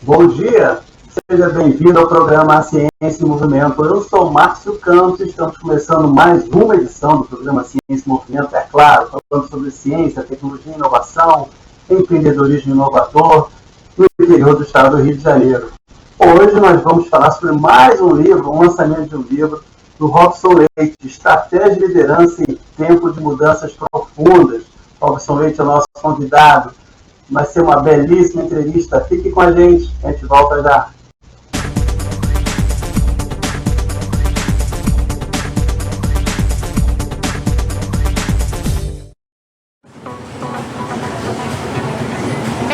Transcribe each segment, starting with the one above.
Bom dia, seja bem-vindo ao programa Ciência em Movimento. Eu sou Márcio Campos e estamos começando mais uma edição do programa Ciência em Movimento, é claro, falando sobre ciência, tecnologia, inovação, empreendedorismo inovador no interior do estado do Rio de Janeiro. Hoje nós vamos falar sobre mais um livro, um lançamento de um livro do Robson Leite, Estratégia de Liderança em Tempo de Mudanças Profundas. Robson Leite é o nosso convidado. Vai ser uma belíssima entrevista. Fique com a gente volta já.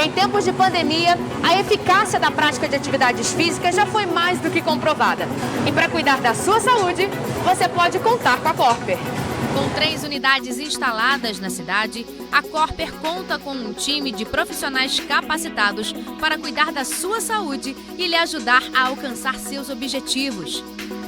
Em tempos de pandemia, a eficácia da prática de atividades físicas já foi mais do que comprovada. E para cuidar da sua saúde, você pode contar com a Corper. Com 3 unidades instaladas na cidade, a Corper conta com um time de profissionais capacitados para cuidar da sua saúde e lhe ajudar a alcançar seus objetivos.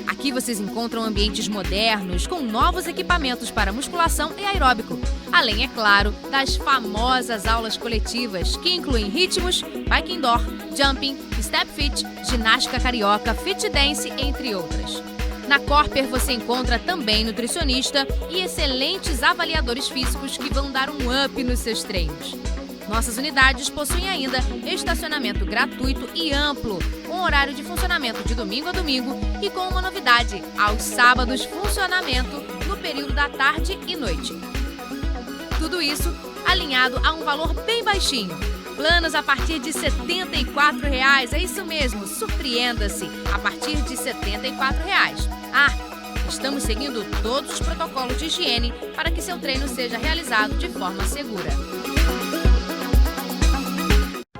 Aqui vocês encontram ambientes modernos com novos equipamentos para musculação e aeróbico, além, é claro, das famosas aulas coletivas, que incluem ritmos, bike indoor, jumping, step fit, ginástica carioca, fit dance, entre outras. Na Corper você encontra também nutricionista e excelentes avaliadores físicos que vão dar um up nos seus treinos. Nossas unidades possuem ainda estacionamento gratuito e amplo, um horário de funcionamento de domingo a domingo e com uma novidade, aos sábados funcionamento no período da tarde e noite. Tudo isso alinhado a um valor bem baixinho. Planos a partir de R$ 74,00, é isso mesmo, surpreenda-se, a partir de R$ 74,00. Estamos seguindo todos os protocolos de higiene para que seu treino seja realizado de forma segura.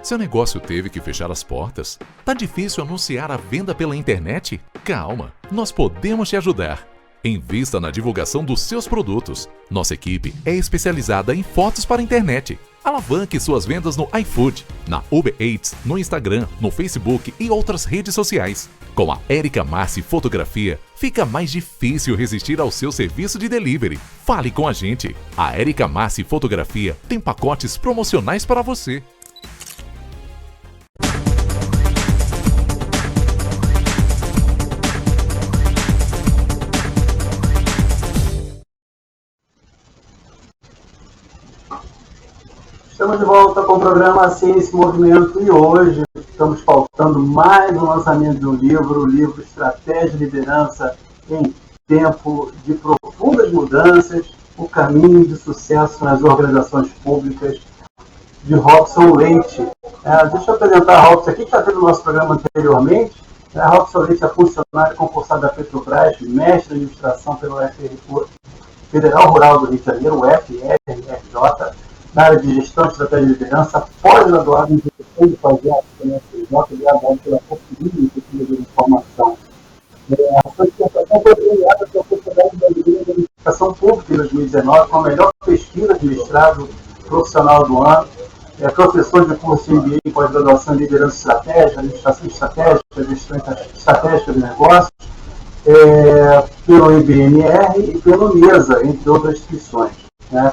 Seu negócio teve que fechar as portas? Tá difícil anunciar a venda pela internet? Calma, nós podemos te ajudar. Invista na divulgação dos seus produtos. Nossa equipe é especializada em fotos para a internet. Alavanque suas vendas no iFood, na Uber Eats, no Instagram, no Facebook e outras redes sociais. Com a Érica Massi Fotografia, fica mais difícil resistir ao seu serviço de delivery. Fale com a gente. A Érica Massi Fotografia tem pacotes promocionais para você. Estamos de volta com o programa Ciência em Movimento e hoje estamos pautando mais um lançamento de um livro, o livro Estratégia de Liderança em Tempo de Profundas Mudanças, o caminho de sucesso nas organizações públicas, de Robson Leite. Deixa eu apresentar a Robson aqui, que já teve o nosso programa anteriormente. Robson Leite é funcionário concursado da Petrobras, mestre em administração pelo Federal Rural do Rio de Janeiro, FRJ, na área de gestão, estratégia de liderança, pós-graduado em gestão de projetos, graduado pela Portuguesa e Tecnologia de Informação. A sua dissertação foi premiada pela Sociedade Brasileira de Administração Pública em 2019, com a melhor pesquisa de mestrado profissional do ano. É professor de curso de MBA em pós-graduação em liderança estratégica, administração estratégica, gestão estratégica de negócios, pelo IBMR e pelo MESA, entre outras instituições.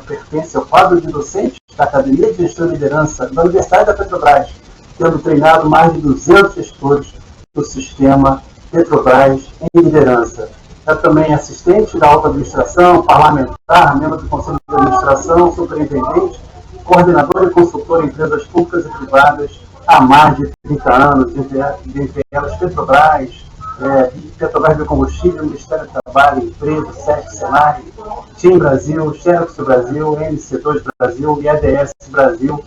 Pertence ao quadro de docentes da Academia de Gestão e Liderança da Universidade da Petrobras, tendo treinado mais de 200 gestores do sistema Petrobras em liderança. É também assistente da alta administração, parlamentar, membro do Conselho de Administração, superintendente, coordenador e consultor em empresas públicas e privadas há mais de 30 anos, entre elas Petrobras, Petrobras Biocombustível, Ministério do Trabalho, Empresa, SESC, Senai, TIM Brasil, Xerox Brasil, MC2 Brasil e EDS Brasil.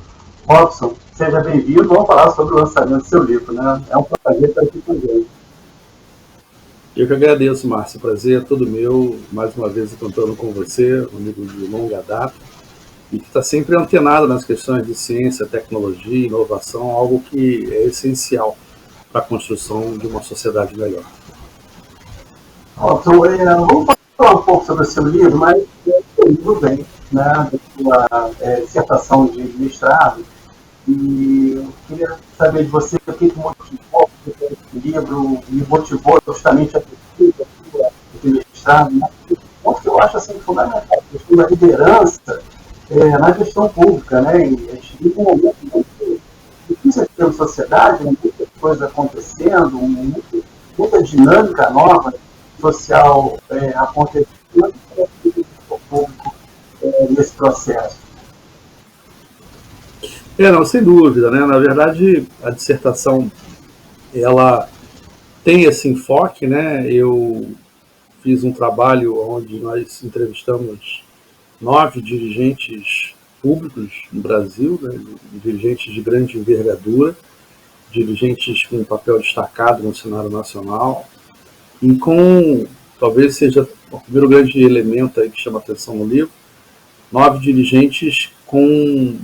Robson, seja bem-vindo. Vamos falar sobre o lançamento do seu livro, né? É um prazer estar aqui com a gente. Eu que agradeço, Márcio. Prazer é todo meu. Mais uma vez contando com você, um amigo de longa data, e que está sempre antenado nas questões de ciência, tecnologia, inovação, algo que é essencial para a construção de uma sociedade melhor. Robson, vamos falar um pouco sobre o seu livro, mas o livro vem, né, da sua dissertação de mestrado, e eu queria saber de você o que motivou esse livro, me motivou justamente a pesquisa de mestrado, né? Ponto que eu acho assim, fundamental, a questão da liderança na gestão pública, né? E a gente vive um momento muito difícil de ter uma sociedade, né? Muitas coisas acontecendo, muita dinâmica nova social acontecendo para o público nesse processo. Não, sem dúvida, né? Na verdade, a dissertação, ela tem esse enfoque, né? Eu fiz um trabalho onde nós entrevistamos 9 dirigentes públicos no Brasil, né? Dirigentes de grande envergadura, dirigentes com um papel destacado no cenário nacional, e com, talvez seja o primeiro grande elemento aí que chama atenção no livro, 9 dirigentes com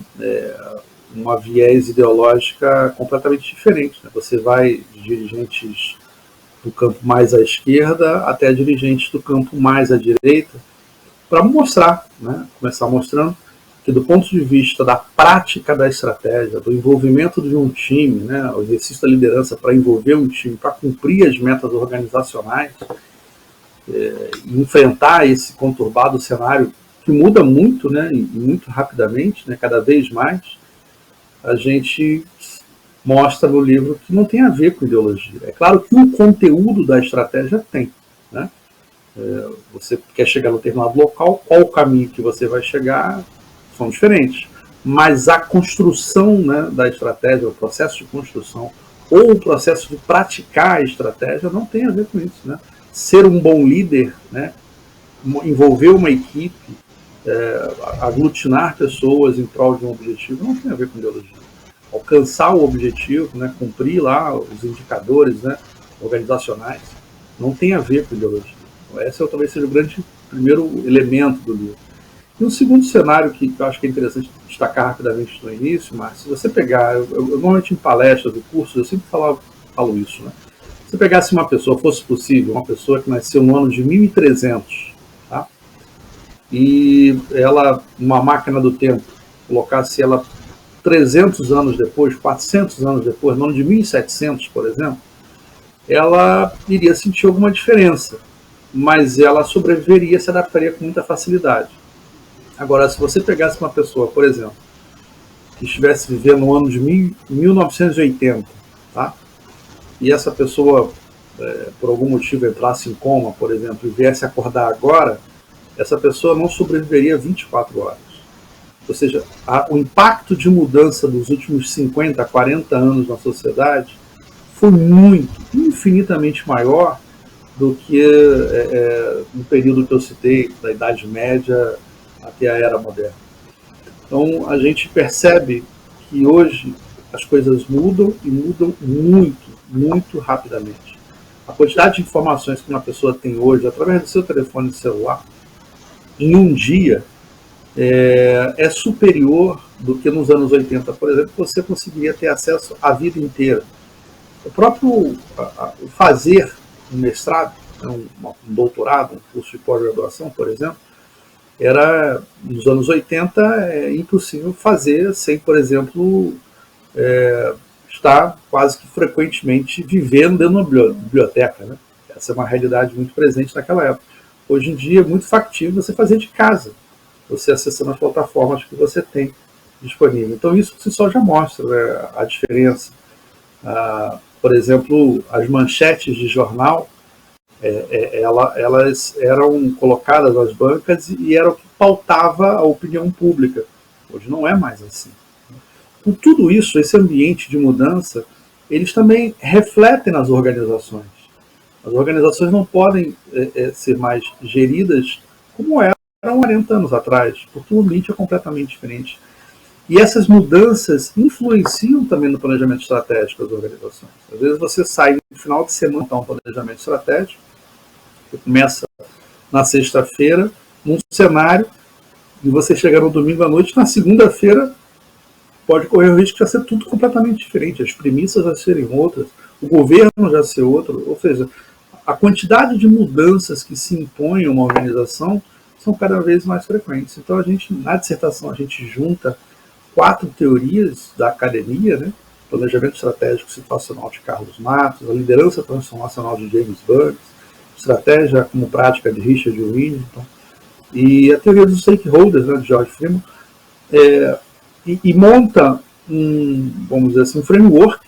uma viés ideológica completamente diferente, né? Você vai de dirigentes do campo mais à esquerda até dirigentes do campo mais à direita, para mostrar, né? Começar mostrando que do ponto de vista da prática da estratégia, do envolvimento de um time, né? O exercício da liderança para envolver um time, para cumprir as metas organizacionais, e enfrentar esse conturbado cenário que muda muito, né? E muito rapidamente, né? Cada vez mais, a gente mostra no livro que não tem a ver com ideologia. É claro que o conteúdo da estratégia tem, né? Você quer chegar no determinado local, qual o caminho que você vai chegar, são diferentes. Mas a construção, né, da estratégia, o processo de construção, ou o processo de praticar a estratégia, não tem a ver com isso, né? Ser um bom líder, né, envolver uma equipe, aglutinar pessoas em prol de um objetivo, não tem a ver com ideologia. Alcançar o objetivo, né, cumprir lá os indicadores, né, organizacionais, não tem a ver com ideologia. Então, esse talvez seja o grande primeiro elemento do livro. E um segundo cenário que eu acho que é interessante destacar rapidamente no início, mas se você pegar, eu normalmente em palestras e cursos, eu sempre falo isso, né? Se pegasse uma pessoa, fosse possível, uma pessoa que nasceu no ano de 1300, tá? E ela, uma máquina do tempo, colocasse ela 300 anos depois, 400 anos depois, no ano de 1700, por exemplo, ela iria sentir alguma diferença, mas ela sobreviveria, se adaptaria com muita facilidade. Agora, se você pegasse uma pessoa, por exemplo, que estivesse vivendo no ano de 1980, tá? E essa pessoa, por algum motivo, entrasse em coma, por exemplo, e viesse acordar agora, essa pessoa não sobreviveria 24 horas. Ou seja, o impacto de mudança dos últimos 50, 40 anos na sociedade foi infinitamente maior do que no período que eu citei, da Idade Média até a Era Moderna. Então, a gente percebe que hoje as coisas mudam e mudam muito, muito rapidamente. A quantidade de informações que uma pessoa tem hoje, através do seu telefone celular, em um dia, é superior do que nos anos 80, por exemplo, você conseguiria ter acesso à vida inteira. O próprio fazer um mestrado, um doutorado, um curso de pós-graduação, por exemplo, era, nos anos 80, impossível fazer sem, por exemplo, estar quase que frequentemente vivendo dentro de uma biblioteca, né? Essa é uma realidade muito presente naquela época. Hoje em dia é muito factível você fazer de casa, você acessando as plataformas que você tem disponível. Então isso por si só já mostra, né, a diferença. Por exemplo, as manchetes de jornal, elas eram colocadas nas bancas e era o que pautava a opinião pública. Hoje não é mais assim. Com tudo isso, esse ambiente de mudança, eles também refletem nas organizações. As organizações não podem ser mais geridas como eram 40 anos atrás, porque o ambiente é completamente diferente. E essas mudanças influenciam também no planejamento estratégico das organizações. Às vezes você sai no final de semana para um planejamento estratégico, que começa na sexta-feira, num cenário, e você chega no domingo à noite, na segunda-feira pode correr o risco de ser tudo completamente diferente, as premissas já serem outras, o governo já ser outro, ou seja, a quantidade de mudanças que se impõem a uma organização são cada vez mais frequentes. Então, na dissertação, a gente junta 4 teorias da academia, né? Planejamento estratégico situacional de Carlos Matos, a liderança transformacional de James Burns, estratégia como prática de Richard Whinton, e a teoria dos stakeholders, né, de George Freeman, e monta vamos dizer assim, um framework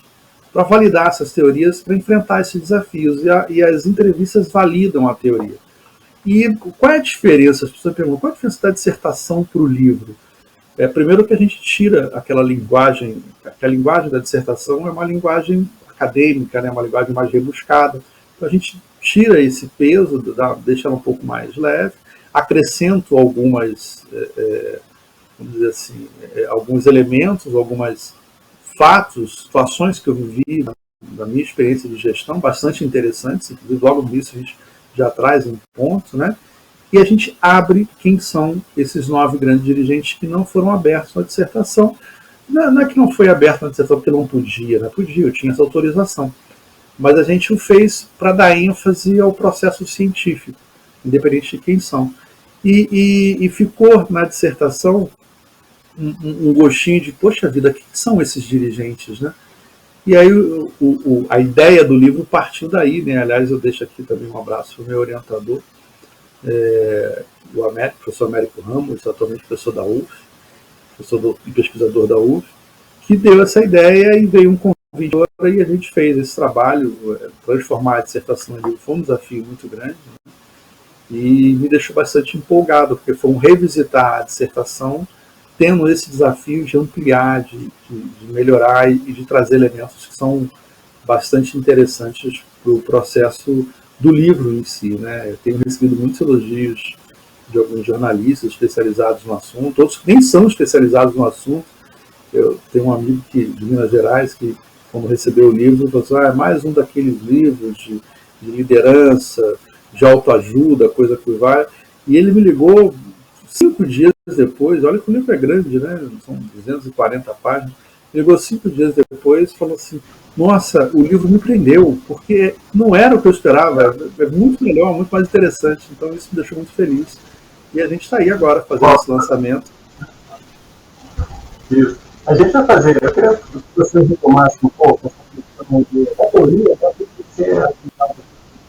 para validar essas teorias, para enfrentar esses desafios. E as entrevistas validam a teoria. E qual é a diferença? As pessoas perguntam, qual é a diferença da dissertação para o livro? Primeiro que a gente tira aquela linguagem, que a linguagem da dissertação é uma linguagem acadêmica, né, uma linguagem mais rebuscada. Então a gente tira esse peso, deixa ela um pouco mais leve, acrescento algumas, vamos dizer assim, alguns elementos, algumas situações que eu vivi da minha experiência de gestão, bastante interessantes, inclusive logo no início a gente já traz um ponto, né? E a gente abre quem são esses 9 grandes dirigentes que não foram abertos na dissertação. Não é que não foi aberto na dissertação porque não podia, né? Podia, eu tinha essa autorização. Mas a gente o fez para dar ênfase ao processo científico, independente de quem são. E ficou na dissertação um gostinho de, poxa vida, quem são esses dirigentes, né? E aí a ideia do livro partiu daí, né? Aliás, eu deixo aqui também um abraço para o meu orientador, o professor Américo Ramos, atualmente professor da UF, professor e pesquisador da UF, que deu essa ideia e veio um convite e a gente fez esse trabalho, transformar a dissertação em livro. Foi um desafio muito grande, né? E me deixou bastante empolgado, porque foi um revisitar a dissertação, tendo esse desafio de ampliar, de melhorar e de trazer elementos que são bastante interessantes para o processo do livro em si, né? Eu tenho recebido muitos elogios de alguns jornalistas especializados no assunto, outros que nem são especializados no assunto. Eu tenho um amigo de Minas Gerais que, quando recebeu o livro, falou assim, é mais um daqueles livros de liderança, de autoajuda, coisa que vai. E ele me ligou 5 dias depois, olha que o livro é grande, né? São 240 páginas. Ele ligou 5 dias depois e falou assim, nossa, o livro me prendeu, porque não era o que eu esperava, é muito melhor, muito mais interessante. Então isso me deixou muito feliz. E a gente está aí agora fazendo esse lançamento. Isso. A gente vai fazer, eu queria que você retomasse um pouco essa questão de a teoria, para ser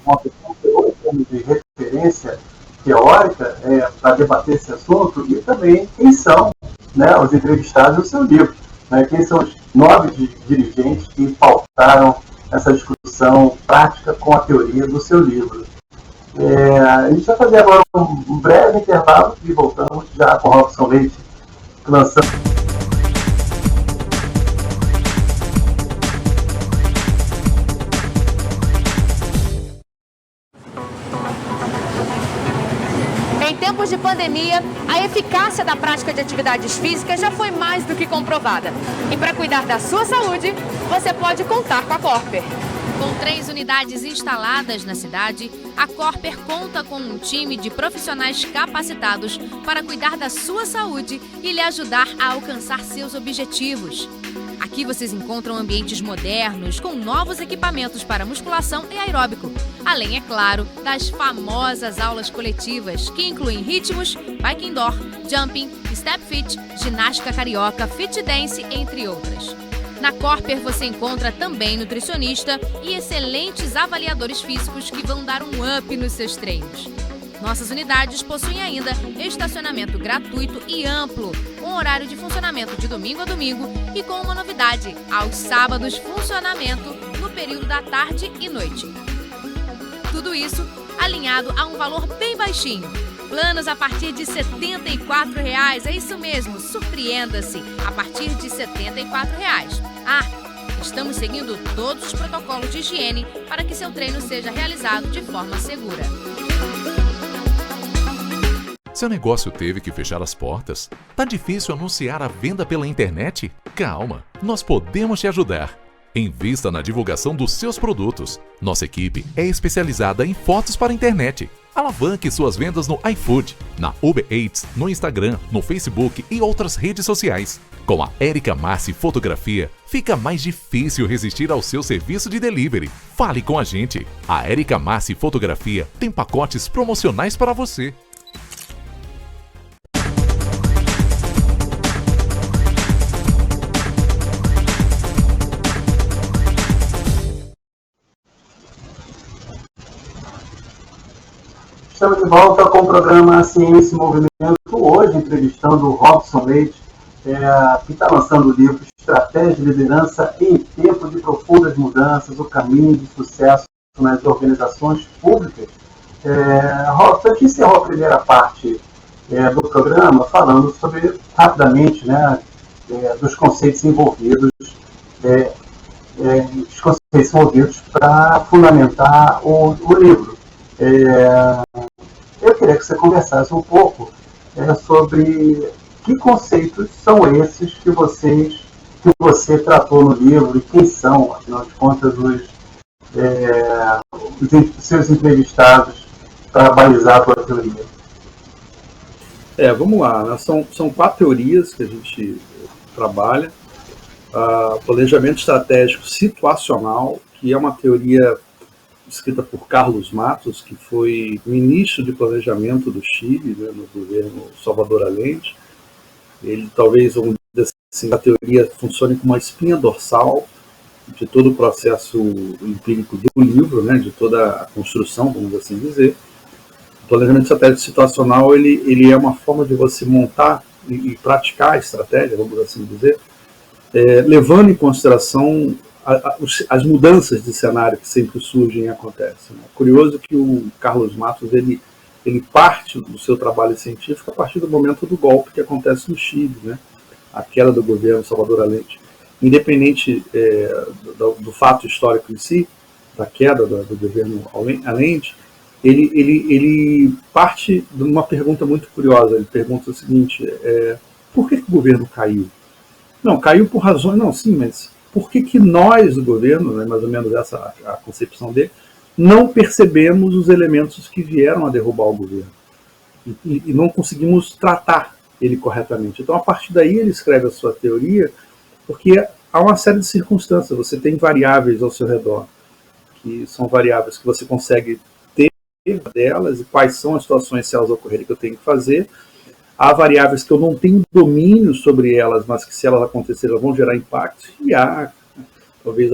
uma questão teórica, de referência teórica, para debater esse assunto, e também quem são, né, os entrevistados do seu livro, né, quem são os 9 dirigentes que pautaram essa discussão prática com a teoria do seu livro. A gente vai fazer agora um breve intervalo e voltamos já com o Robson Leite lançando. Em tempos de pandemia, a eficácia da prática de atividades físicas já foi mais do que comprovada. E para cuidar da sua saúde, você pode contar com a Corper. Com 3 unidades instaladas na cidade, a Corper conta com um time de profissionais capacitados para cuidar da sua saúde e lhe ajudar a alcançar seus objetivos. Aqui vocês encontram ambientes modernos, com novos equipamentos para musculação e aeróbico. Além, é claro, das famosas aulas coletivas, que incluem ritmos, bike indoor, jumping, step fit, ginástica carioca, fit dance, entre outras. Na Corper você encontra também nutricionista e excelentes avaliadores físicos que vão dar um up nos seus treinos. Nossas unidades possuem ainda estacionamento gratuito e amplo, com horário de funcionamento de domingo a domingo e com uma novidade, aos sábados funcionamento no período da tarde e noite. Tudo isso alinhado a um valor bem baixinho. Planos a partir de R$ 74,00, é isso mesmo, surpreenda-se, a partir de R$ 74,00. Estamos seguindo todos os protocolos de higiene para que seu treino seja realizado de forma segura. Seu negócio teve que fechar as portas? Tá difícil anunciar a venda pela internet? Calma, nós podemos te ajudar. Invista na divulgação dos seus produtos. Nossa equipe é especializada em fotos para a internet. Alavanque suas vendas no iFood, na Uber Eats, no Instagram, no Facebook e outras redes sociais. Com a Érica Massi Fotografia, fica mais difícil resistir ao seu serviço de delivery. Fale com a gente. A Érica Massi Fotografia tem pacotes promocionais para você. Estamos de volta com o programa Ciência e Movimento, hoje entrevistando o Robson Leite, que está lançando o livro Estratégia de Liderança em Tempo de Profundas Mudanças, o Caminho de Sucesso nas Organizações Públicas. A gente encerrou a primeira parte do programa falando sobre, rapidamente, né, dos conceitos envolvidos, para fundamentar o livro. Eu queria que você conversasse um pouco sobre que conceitos são esses que você tratou no livro e quem são, afinal de contas, os seus entrevistados para balizar a tua teoria. Vamos lá, né? São 4 teorias que a gente trabalha. Planejamento estratégico situacional, que é uma teoria escrita por Carlos Matos, que foi ministro de planejamento do Chile, né, no governo Salvador Allende. Ele talvez, vamos dizer assim, a teoria funcione como uma espinha dorsal de todo o processo empírico do livro, né, de toda a construção, vamos assim dizer. O planejamento estratégico situacional ele é uma forma de você montar e praticar a estratégia, vamos assim dizer, levando em consideração as mudanças de cenário que sempre surgem e acontecem. É curioso que o Carlos Matos ele parte do seu trabalho científico a partir do momento do golpe que acontece no Chile, né? A queda do governo Salvador Allende. Independente do fato histórico em si, da queda do governo Allende, ele parte de uma pergunta muito curiosa. Ele pergunta o seguinte: por que o governo caiu? Não, caiu por razões... Não, sim, mas por que nós, do governo, né, mais ou menos essa a concepção dele, não percebemos os elementos que vieram a derrubar o governo? E não conseguimos tratar ele corretamente. Então, a partir daí, ele escreve a sua teoria, porque há uma série de circunstâncias. Você tem variáveis ao seu redor, que são variáveis que você consegue ter delas, e quais são as situações, se elas ocorrerem, que eu tenho que fazer. Há variáveis que eu não tenho domínio sobre elas, mas que, se elas acontecerem, elas vão gerar impactos. E há, talvez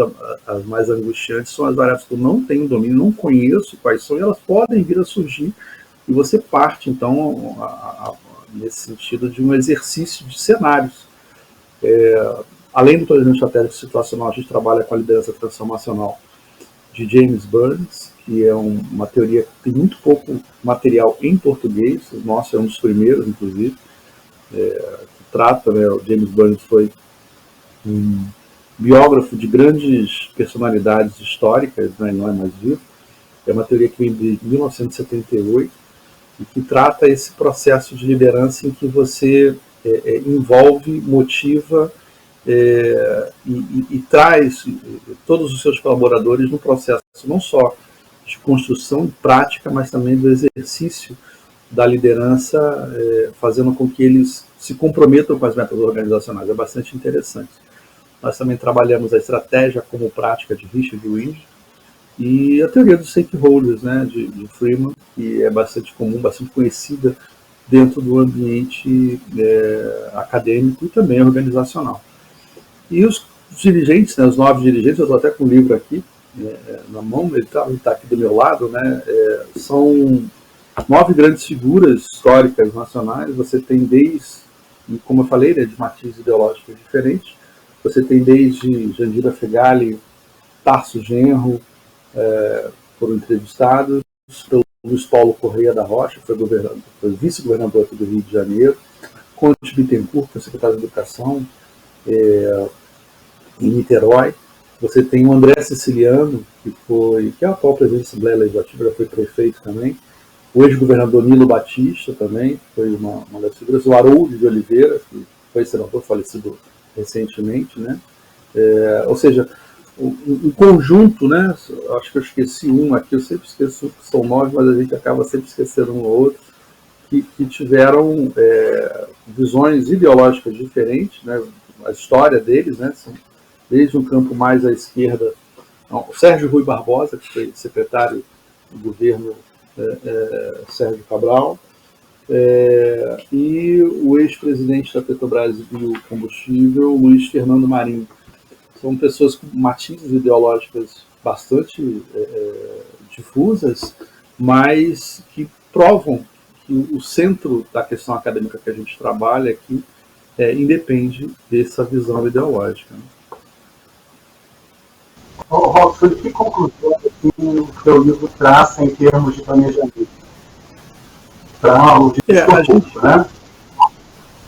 as mais angustiantes, são as variáveis que eu não tenho domínio, não conheço quais são, e elas podem vir a surgir. E você parte, então, nesse sentido, de um exercício de cenários. Além do planejamento estratégico situacional, a gente trabalha com a liderança transformacional de James Burns, que é uma teoria que tem muito pouco material em português. O nosso é um dos primeiros, inclusive, que trata, né, o James Burns foi um biógrafo de grandes personalidades históricas, né, não é mais vivo. É uma teoria que vem de 1978 e que trata esse processo de liderança em que você envolve, motiva e traz todos os seus colaboradores no processo não só de construção e prática, mas também do exercício da liderança, fazendo com que eles se comprometam com as metas organizacionais. É bastante interessante. Nós também trabalhamos a estratégia como prática de Richard Whinge e a teoria dos stakeholders, né, de Freeman, que é bastante comum, bastante conhecida dentro do ambiente acadêmico e também organizacional. E os dirigentes, né, os 9 dirigentes, eu estou até com o livro aqui na mão, ele está aqui do meu lado, né, são 9 grandes figuras históricas nacionais. Você tem e como eu falei, né, de matizes ideológicos diferentes. Você tem desde Jandira Fegali, Tarso Genro, foram entrevistados, pelo Luiz Paulo Correia da Rocha, foi vice-governador aqui do Rio de Janeiro, Conte Bittencourt, que é secretário de Educação, em Niterói. Você tem o André Siciliano, que é o atual presidente da Assembleia Legislativa, já foi prefeito também. O ex-governador Nilo Batista também foi uma das figuras. O Haroldo de Oliveira, que foi senador, falecido recentemente, né? Ou seja, um conjunto, né? Acho que eu esqueci um aqui, eu sempre esqueço que são 9, mas a gente acaba sempre esquecendo um ou outro, que tiveram visões ideológicas diferentes, né? A história deles, né? São desde um campo mais à esquerda, o Sérgio Rui Barbosa, que foi secretário do governo Sérgio Cabral, e o ex-presidente da Petrobras e Biocombustível, Luiz Fernando Marinho. São pessoas com matizes ideológicas bastante difusas, mas que provam que o centro da questão acadêmica que a gente trabalha aqui independe dessa visão ideológica. Robson, que conclusão o seu livro traça em termos de planejamento? Para o discurso, né?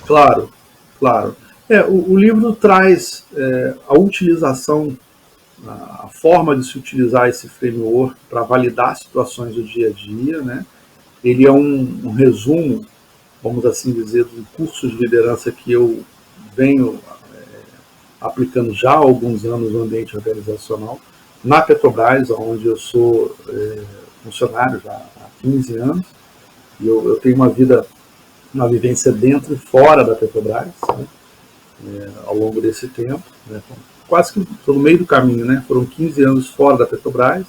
Claro. O livro traz a utilização, a forma de se utilizar esse framework para validar situações do dia a dia, né? Ele é um resumo, vamos assim dizer, do curso de liderança que eu venho aplicando já há alguns anos no ambiente organizacional, na Petrobras, onde eu sou funcionário já há 15 anos, e eu tenho uma vivência dentro e fora da Petrobras, né? Ao longo desse tempo, né? Quase que estou no meio do caminho, né? Foram 15 anos fora da Petrobras,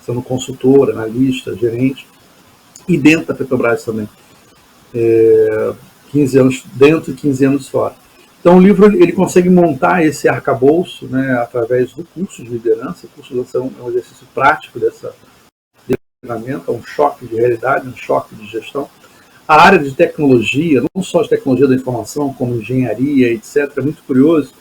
sendo consultor, analista, gerente, e dentro da Petrobras também. 15 anos dentro e 15 anos fora. Então o livro ele consegue montar esse arcabouço, né, através do curso de liderança. O curso de liderança é um exercício prático desse treinamento, é um choque de realidade, um choque de gestão. A área de tecnologia, não só de tecnologia da informação, como engenharia, etc., é muito curioso,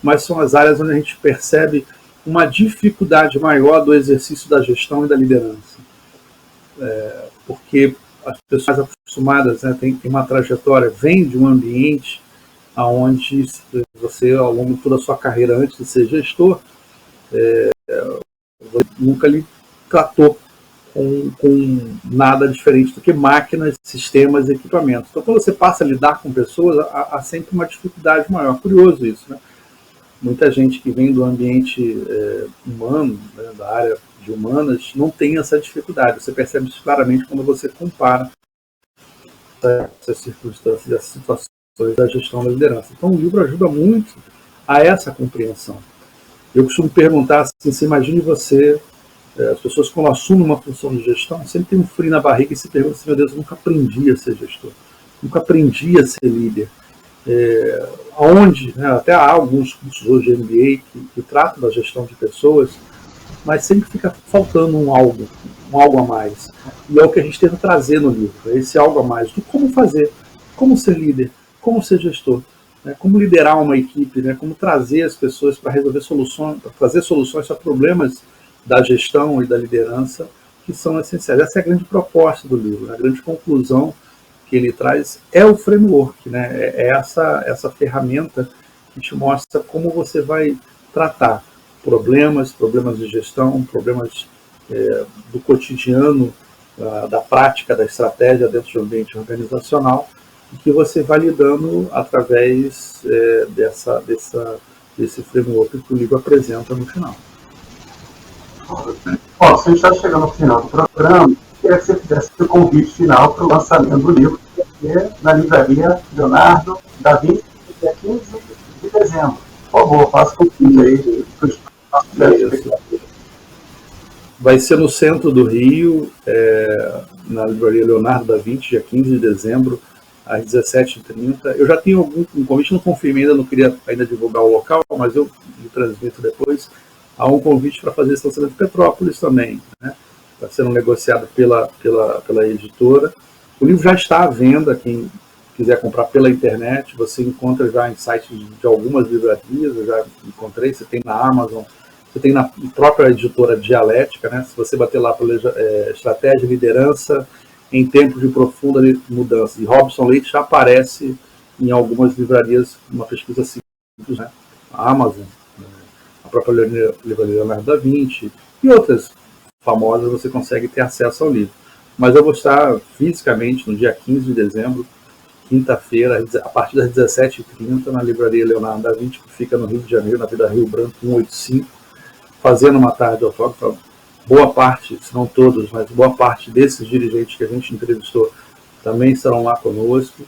mas são as áreas onde a gente percebe uma dificuldade maior do exercício da gestão e da liderança. Porque as pessoas acostumadas, né, tem uma trajetória, vem de um ambiente onde você, ao longo de toda a sua carreira antes de ser gestor, nunca lhe tratou com nada diferente do que máquinas, sistemas e equipamentos. Então, quando você passa a lidar com pessoas, há sempre uma dificuldade maior. Curioso isso, né? Muita gente que vem do ambiente humano, né, da área de humanas, não tem essa dificuldade. Você percebe isso claramente quando você compara essas circunstâncias, essas situações da gestão da liderança. Então, o livro ajuda muito a essa compreensão. Eu costumo perguntar assim, você imagine você, as pessoas quando assumem uma função de gestão, sempre tem um frio na barriga e se perguntam assim, meu Deus, eu nunca aprendi a ser gestor, nunca aprendi a ser líder. Onde, né, até há alguns cursos hoje de MBA que tratam da gestão de pessoas, mas sempre fica faltando um algo a mais. E é o que a gente tenta trazer no livro, esse algo a mais, do como fazer, como ser líder, como ser gestor, né, como liderar uma equipe, né, como trazer as pessoas para resolver soluções, para trazer soluções para problemas da gestão e da liderança que são essenciais. Essa é a grande proposta do livro, a grande conclusão que ele traz é o framework, né, é essa ferramenta que te mostra como você vai tratar problemas de gestão, problemas do cotidiano, da prática, da estratégia dentro do ambiente organizacional, e que você vai lidando através desse framework que o livro apresenta no final. Bom, você está chegando ao final do programa, queria que você fizesse o convite final para o lançamento do livro, que é na livraria Leonardo da Vinci, dia 15 de dezembro. Por favor, faça o convite aí para os Vai ser no centro do Rio, na livraria Leonardo da Vinci, dia 15 de dezembro, às 17h30. Eu já tenho um convite, não confirmei ainda, não queria ainda divulgar o local, mas eu lhe transmito depois. Há um convite para fazer esse lançamento de Petrópolis também, né? Está sendo negociado pela editora. O livro já está à venda, quem quiser comprar pela internet, você encontra já em sites de algumas livrarias, eu já encontrei, você tem na Amazon, você tem na própria editora Dialética, né? Se você bater lá pela Estratégia e Liderança em Tempos de Profunda Mudança, e Robson Leite já aparece em algumas livrarias, uma pesquisa simples, né? A Amazon, a própria livraria Leonardo da Vinci e outras famosas, você consegue ter acesso ao livro. Mas eu vou estar fisicamente no dia 15 de dezembro, quinta-feira, a partir das 17h30, na livraria Leonardo da Vinci, que fica no Rio de Janeiro, na Vida Rio Branco 185, fazendo uma tarde de autógrafo. Boa parte, se não todos, mas boa parte desses dirigentes que a gente entrevistou também estarão lá conosco.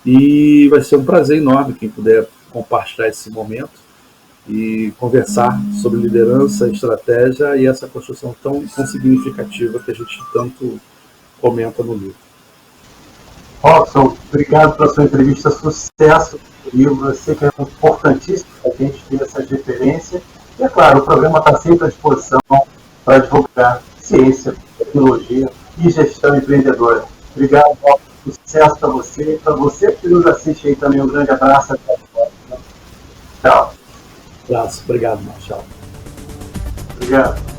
E vai ser um prazer enorme quem puder compartilhar esse momento e conversar sobre liderança, estratégia e essa construção tão significativa que a gente tanto comenta no livro. Robson, obrigado pela sua entrevista, sucesso no livro. Eu sei que é importantíssimo para a gente ter essas referências. E, é claro, o programa está sempre à disposição para divulgar ciência, tecnologia e gestão empreendedora. Obrigado, Robson, Sucesso para você e para você que nos assiste aí também. Um grande abraço. Até a próxima. Tchau. Abraço. Obrigado, Marcelo. Obrigado.